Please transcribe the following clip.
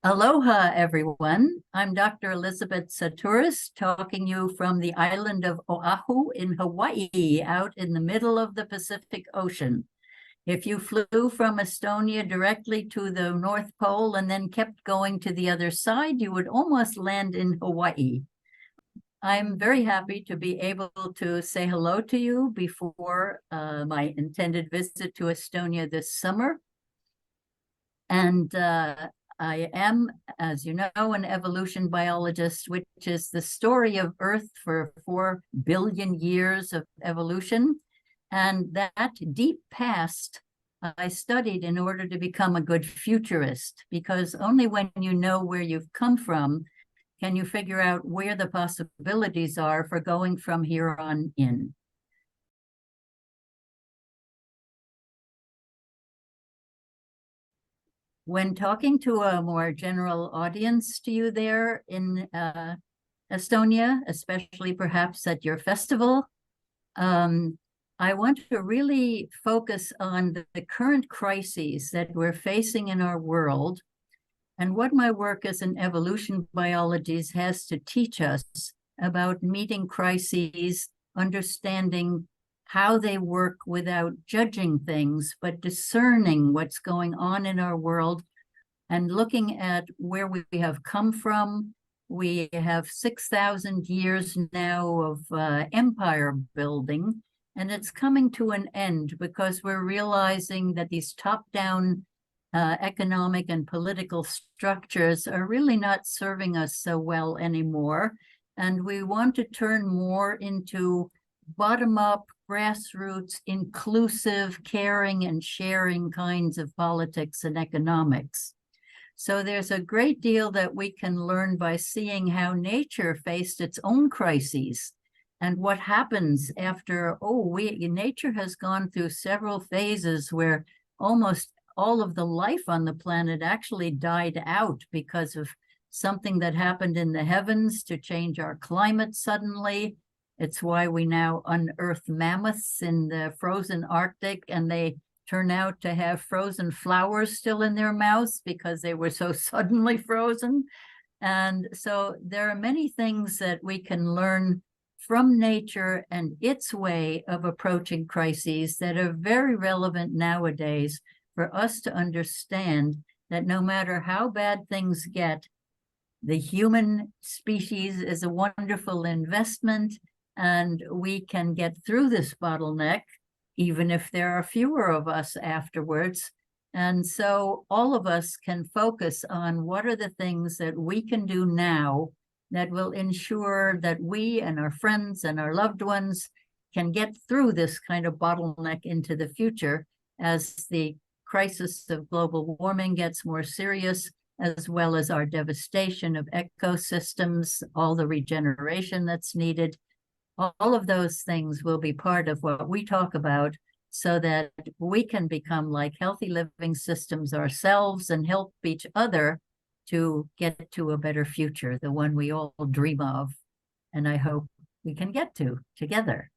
Aloha, everyone. I'm Dr. Elisabet Sahtouris, talking to you from the island of Oahu in Hawaii, out in the middle of the Pacific Ocean. If you flew from Estonia directly to the North Pole and then kept going to the other side, you would almost land in Hawaii. I'm very happy to be able to say hello to you before my intended visit to Estonia this summer. And I am, as you know, an evolution biologist, which is the story of Earth for 4 billion years of evolution. And that deep past I studied in order to become a good futurist, because only when you know where you've come from can you figure out where the possibilities are for going from here on in. When talking to a more general audience to you there in Estonia, especially perhaps at your festival, I want to really focus on the current crises that we're facing in our world and what my work as an evolution biologist has to teach us about meeting crises, understanding how they work without judging things, but discerning what's going on in our world and looking at where we have come from. We have 6,000 years now of empire building, and it's coming to an end because we're realizing that these top-down economic and political structures are really not serving us so well anymore. And we want to turn more into bottom-up, grassroots, inclusive, caring, and sharing kinds of politics and economics. So there's a great deal that we can learn by seeing how nature faced its own crises and what happens after, nature has gone through several phases where almost all of the life on the planet actually died out because of something that happened in the heavens to change our climate suddenly. It's why we now unearth mammoths in the frozen Arctic, and they turn out to have frozen flowers still in their mouths because they were so suddenly frozen. And so there are many things that we can learn from nature and its way of approaching crises that are very relevant nowadays for us to understand that no matter how bad things get, the human species is a wonderful investment, and we can get through this bottleneck, even if there are fewer of us afterwards. And so all of us can focus on what are the things that we can do now that will ensure that we and our friends and our loved ones can get through this kind of bottleneck into the future as the crisis of global warming gets more serious, as well as our devastation of ecosystems, all the regeneration that's needed. All of those things will be part of what we talk about so that we can become like healthy living systems ourselves and help each other to get to a better future, the one we all dream of, and I hope we can get to together.